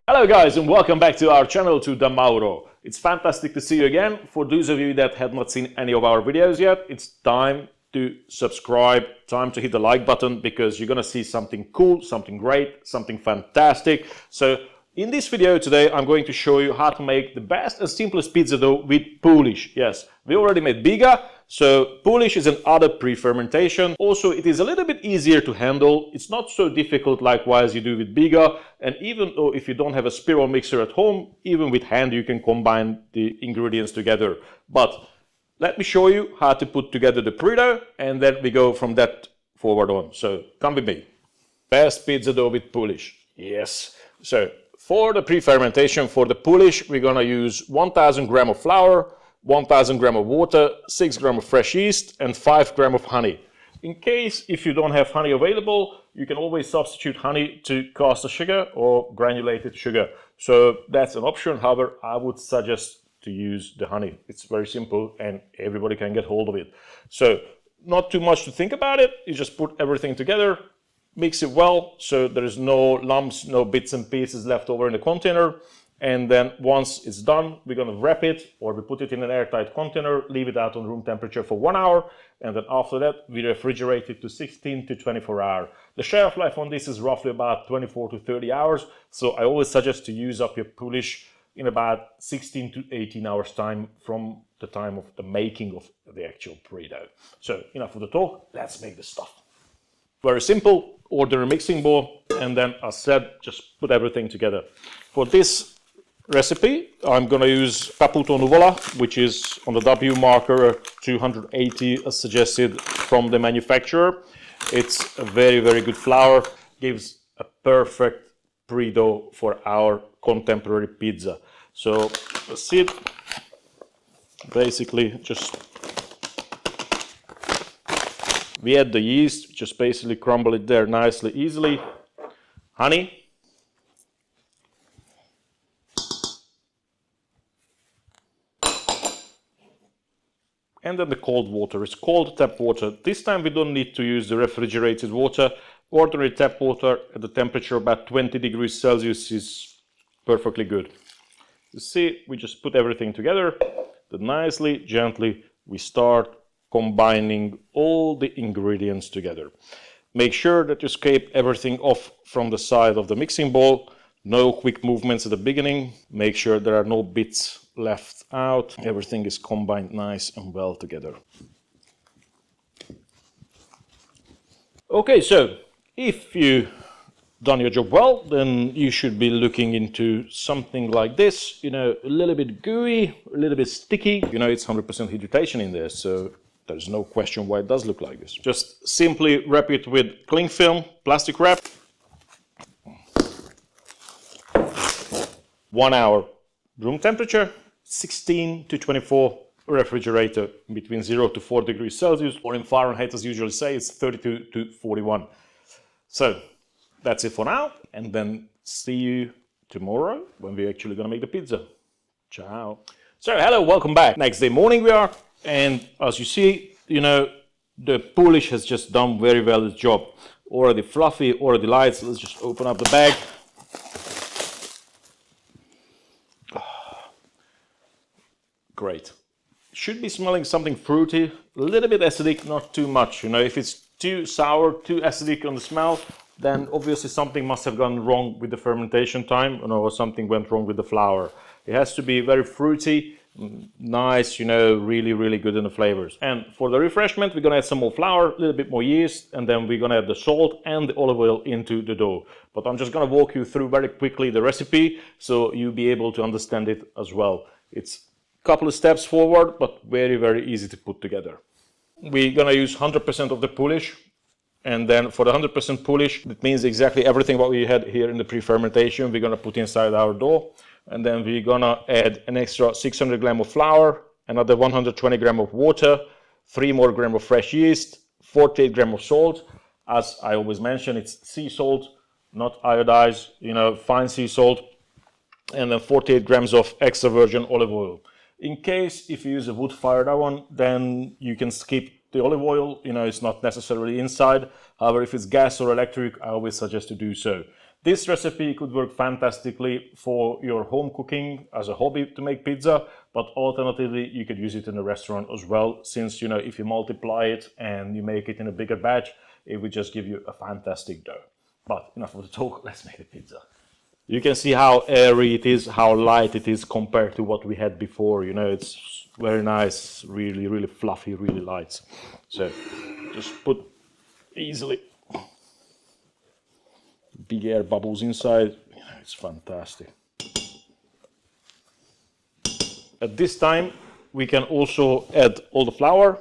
Hello guys, and welcome back to our channel, to Da Mauro. It's fantastic to see you again. For those of you that have not seen any of our videos yet, it's time to subscribe, time to hit the like button, because you're gonna see something cool, something great, something fantastic. So in this video today, I'm going to show you how to make the best and simplest pizza dough with Poolish. Yes, we already made Biga, so Poolish is another pre-fermentation. Also, it is a little bit easier to handle. It's not so difficult likewise you do with Biga, and even though if you don't have a spiral mixer at home, even with hand you can combine the ingredients together. But let me show you how to put together the pre-dough, and then we go from that forward on. So come with me. Best pizza dough with Poolish. Yes. So for the pre-fermentation, for the Poolish, we're gonna use 1000 grams of flour, 1000 grams of water, 6 grams of fresh yeast, and 5 grams of honey. In case if you don't have honey available, you can always substitute honey to caster sugar or granulated sugar. So that's an option. However, I would suggest to use the honey. It's very simple and everybody can get hold of it. So not too much to think about it. You just put everything together, mix it well so there is no lumps, no bits and pieces left over in the container. And then once it's done, we're gonna wrap it, or we put it in an airtight container, leave it out on room temperature for 1 hour, and then after that we refrigerate it to 16 to 24 hours. The shelf life on this is roughly about 24 to 30 hours, so I always suggest to use up your Poolish in about 16 to 18 hours time from the time of the making of the actual pre-dough. So enough of the talk, let's make the stuff. Very simple. Order a mixing bowl, and then as said, just put everything together. For this recipe, I'm gonna use Caputo Nuvola, which is on the W marker 280 as suggested from the manufacturer. It's a very, very good flour, gives a perfect pre-dough for our contemporary pizza. So let's see it. Basically just we add the yeast, just basically crumble it there nicely, easily. Honey. And then the cold water. It's cold tap water. This time we don't need to use the refrigerated water. Ordinary tap water at the temperature about 20 degrees Celsius is perfectly good. You see, we just put everything together. Then nicely, gently, we start combining all the ingredients together. Make sure that you scrape everything off from the side of the mixing bowl. No quick movements at the beginning. Make sure there are no bits left out. Everything is combined nice and well together. Okay, so if you done your job well, then you should be looking into something like this, you know, a little bit gooey, a little bit sticky. You know, it's 100% hydration in there, so there's no question why it does look like this. Just simply wrap it with cling film, plastic wrap. 1 hour. Room temperature, 16 to 24. Refrigerator between 0 to 4 degrees Celsius, or in Fahrenheit as usually say, it's 32 to 41. So that's it for now, and then see you tomorrow when we're actually gonna make the pizza. Ciao. So hello, welcome back. Next day morning we are. And as you see, you know, the Poolish has just done very well its job. Already fluffy, already light. So let's just open up the bag. Great. Should be smelling something fruity, a little bit acidic, not too much. You know, if it's too sour, too acidic on the smell, then obviously something must have gone wrong with the fermentation time, you know, or something went wrong with the flour. It has to be very fruity, nice, you know, really, really good in the flavors. And for the refreshment, we're gonna add some more flour, a little bit more yeast, and then we're gonna add the salt and the olive oil into the dough. But I'm just gonna walk you through very quickly the recipe, so you'll be able to understand it as well. It's a couple of steps forward, but very, very easy to put together. We're gonna use 100% of the Poolish. And then for the 100% Poolish, that means exactly everything what we had here in the pre-fermentation, we're gonna put inside our dough. And then we're gonna add an extra 600 grams of flour, another 120 grams of water, 3 more grams of fresh yeast, 48 grams of salt. As I always mention, it's sea salt, not iodized, you know, fine sea salt. And then 48 grams of extra virgin olive oil. In case if you use a wood-fired oven, then you can skip the olive oil, you know, it's not necessarily inside. However, if it's gas or electric, I always suggest to do so. This recipe could work fantastically for your home cooking as a hobby to make pizza, but alternatively you could use it in a restaurant as well, since, you know, if you multiply it and you make it in a bigger batch, it would just give you a fantastic dough. But enough of the talk, let's make the pizza. You can see how airy it is, how light it is compared to what we had before. You know, it's very nice, really, really fluffy, really light. So just put easily big air bubbles inside. You know, it's fantastic. At this time, we can also add all the flour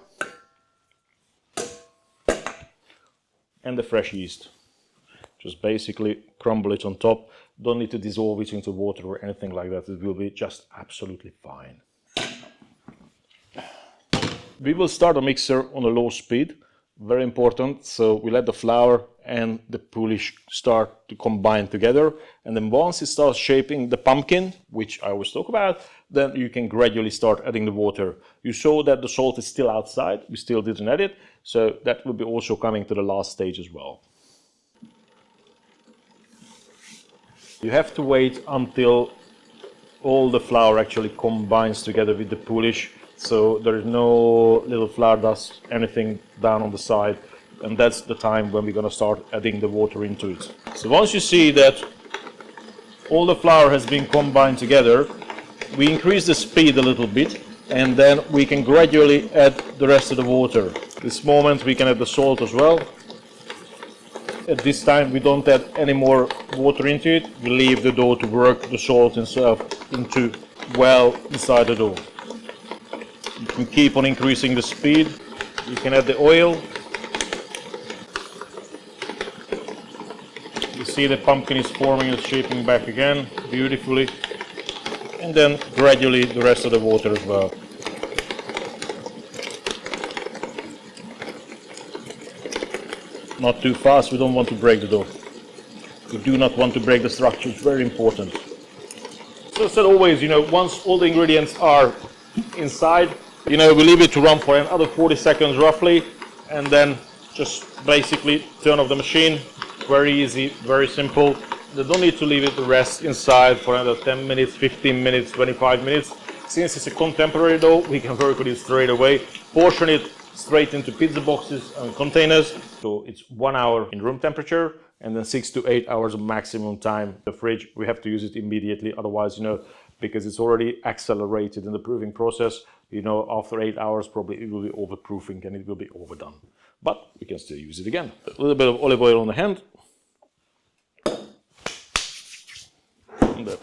and the fresh yeast. Just basically crumble it on top. Don't need to dissolve it into water or anything like that. It will be just absolutely fine. We will start a mixer on a low speed. Very important. So we let the flour and the Poolish start to combine together. And then once it starts shaping the pumpkin, which I always talk about, then you can gradually start adding the water. You saw that the salt is still outside. We still didn't add it. So that will be also coming to the last stage as well. You have to wait until all the flour actually combines together with the Poolish, so there is no little flour dust, anything down on the side, and that's the time when we're going to start adding the water into it. So once you see that all the flour has been combined together, we increase the speed a little bit, and then we can gradually add the rest of the water. This moment we can add the salt as well. At this time we don't add any more water into it. We leave the dough to work the salt itself into well inside the dough. You can keep on increasing the speed. You can add the oil. You see the pumpkin is forming and shaping back again beautifully. And then gradually the rest of the water as well. Not too fast, we don't want to break the dough. We do not want to break the structure, it's very important. So as always, you know, once all the ingredients are inside, you know, we leave it to run for another 40 seconds roughly, and then just basically turn off the machine. Very easy, very simple. You don't need to leave it to rest inside for another 10 minutes, 15 minutes, 25 minutes. Since it's a contemporary dough, we can work with it straight away. Portion it straight into pizza boxes and containers. So it's 1 hour in room temperature and then 6 to 8 hours of maximum time in the fridge. We have to use it immediately, otherwise, you know, because it's already accelerated in the proofing process, you know, after 8 hours probably it will be overproofing and it will be overdone. But we can still use it again. A little bit of olive oil on the hand. And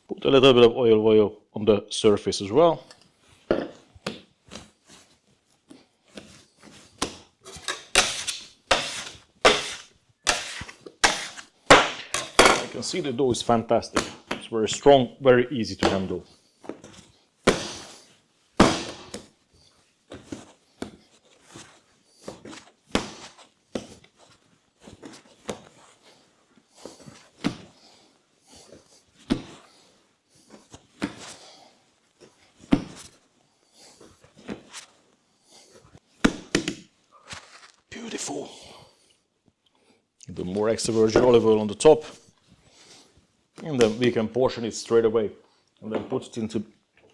put a little bit of olive oil on the surface as well. You can see the dough is fantastic. It's very strong, very easy to handle. Beautiful. A bit more extra virgin olive oil on the top, and then we can portion it straight away and then put it into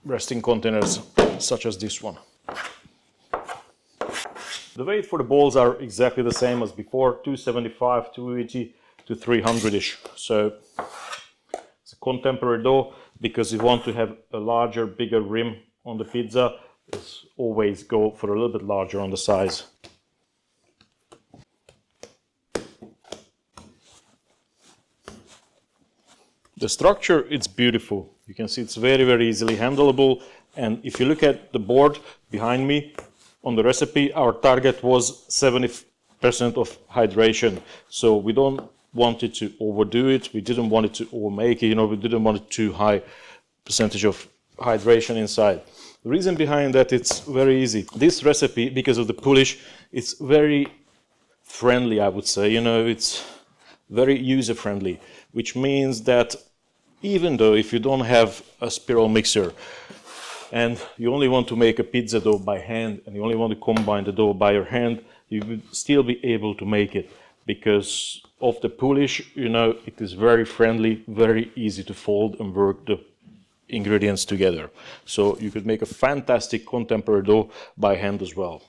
resting containers such as this one. The weight for the balls are exactly the same as before, 275, 280 to 300-ish. So it's a contemporary dough. Because you want to have a larger, bigger rim on the pizza, let's always go for a little bit larger on the size. The structure, it's beautiful. You can see it's very, very easily handleable. And if you look at the board behind me on the recipe, our target was 70% of hydration. So we don't want it to overdo it. We didn't want it to overmake it. You know, we didn't want it too high percentage of hydration inside. The reason behind that, it's very easy. This recipe, because of the Poolish, it's very friendly, I would say. You know, it's very user-friendly, which means that even though if you don't have a spiral mixer and you only want to make a pizza dough by hand and you only want to combine the dough by your hand, you would still be able to make it because of the Poolish, you know, it is very friendly, very easy to fold and work the ingredients together. So you could make a fantastic contemporary dough by hand as well.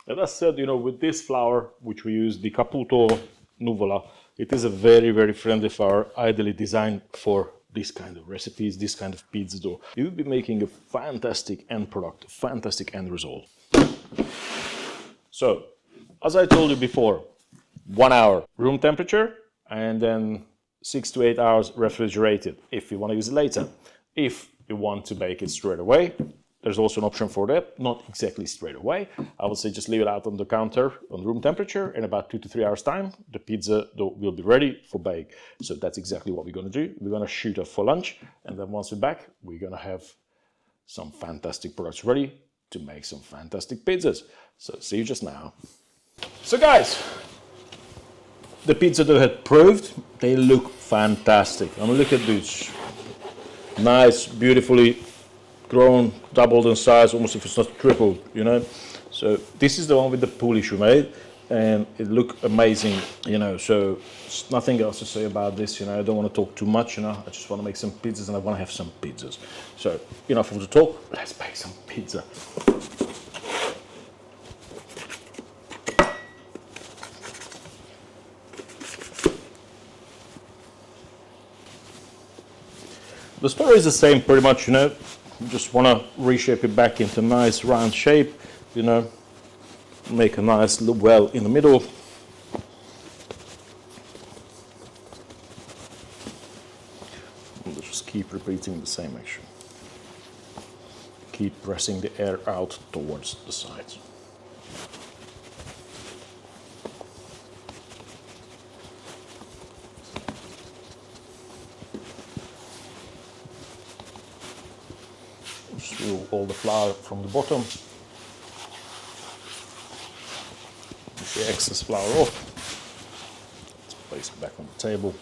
As I said, you know, with this flour, which we use, the Caputo Nuvola, it is a very, very friendly flour, ideally designed for this kind of recipes, this kind of pizza dough. You will be making a fantastic end product, a fantastic end result. So, as I told you before, 1 hour room temperature and then 6 to 8 hours refrigerated if you want to use it later. If you want to bake it straight away, there's also an option for that, not exactly straight away. I would say just leave it out on the counter on room temperature. In about 2 to 3 hours time, the pizza dough will be ready for bake. So that's exactly what we're going to do. We're going to shoot up for lunch. And then once we're back, we're going to have some fantastic products ready to make some fantastic pizzas. So see you just now. So guys, the pizza dough had proved. They look fantastic. I mean, look at this. Nice, beautifully grown, doubled in size, almost if it's not tripled, you know. So this is the one with the Poolish we made, and it looked amazing, you know. So nothing else to say about this, you know. I don't want to talk too much, you know. I just want to make some pizzas and I want to have some pizzas. So enough of the talk, let's bake some pizza. The story is the same pretty much, you know. You just want to reshape it back into a nice round shape, you know, make a nice well in the middle. And just keep repeating the same action. Keep pressing the air out towards the sides. Just remove all the flour from the bottom. Get the excess flour off. Let's place it back on the table.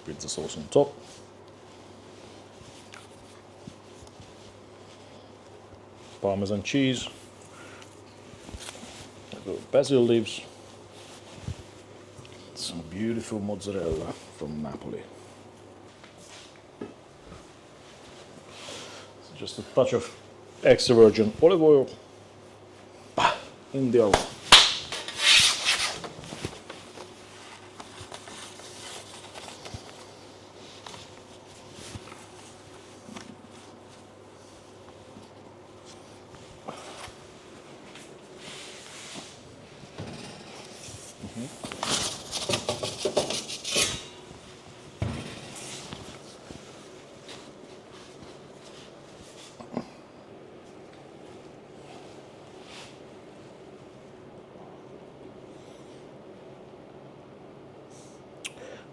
Pizza sauce on top. Parmesan cheese. A little basil leaves. Some beautiful mozzarella from Napoli. So just a touch of extra virgin olive oil in the oven.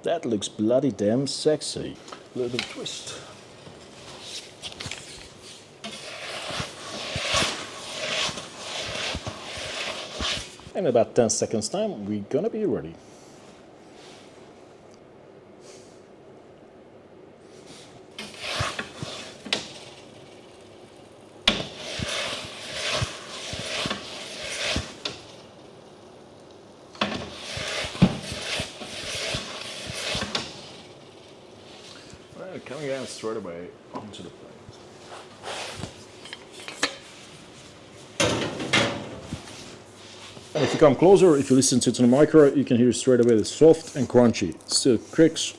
That looks bloody damn sexy. A little twist. In about 10 seconds time, we're gonna be ready. Coming out straight away onto the plate. And if you come closer, if you listen to it on the micro, you can hear straight away it's soft and crunchy. It still cricks.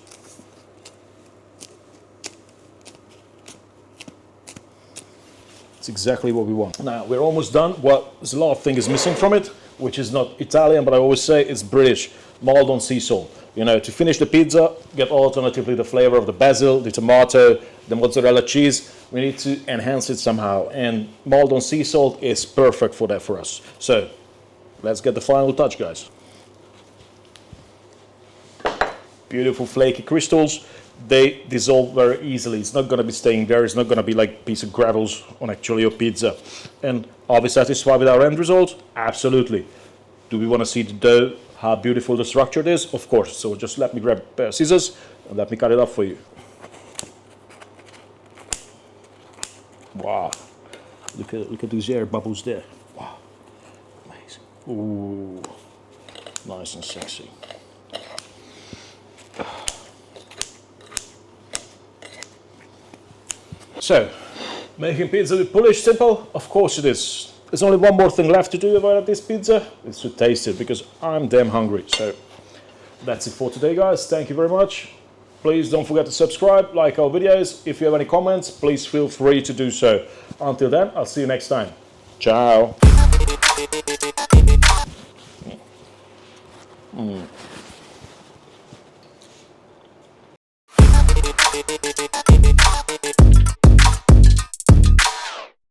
It's exactly what we want. Now we're almost done. Well, there's a lot of things missing from it, which is not Italian, but I always say it's British. Maldon sea salt. You know, to finish the pizza, get alternatively the flavor of the basil, the tomato, the mozzarella cheese. We need to enhance it somehow, and Maldon sea salt is perfect for that for us. So let's get the final touch, guys. beautiful flaky crystals. They dissolve very easily. It's not going to be staying there. It's not going to be like a piece of gravels on actually your pizza. And are we satisfied with our end result? Absolutely. Do we want to see the dough, how beautiful the structure is? Of course. So just let me grab a pair of scissors and let me cut it up for you. Wow. Look at those air bubbles there. Wow. Amazing. Ooh. Nice and sexy. So, making pizza with Poolish simple? Of course it is. There's only one more thing left to do about this pizza. It's to taste it, because I'm damn hungry. So, that's it for today, guys. Thank you very much. Please don't forget to subscribe, like our videos. If you have any comments, please feel free to do so. Until then, I'll see you next time. Ciao. Mm.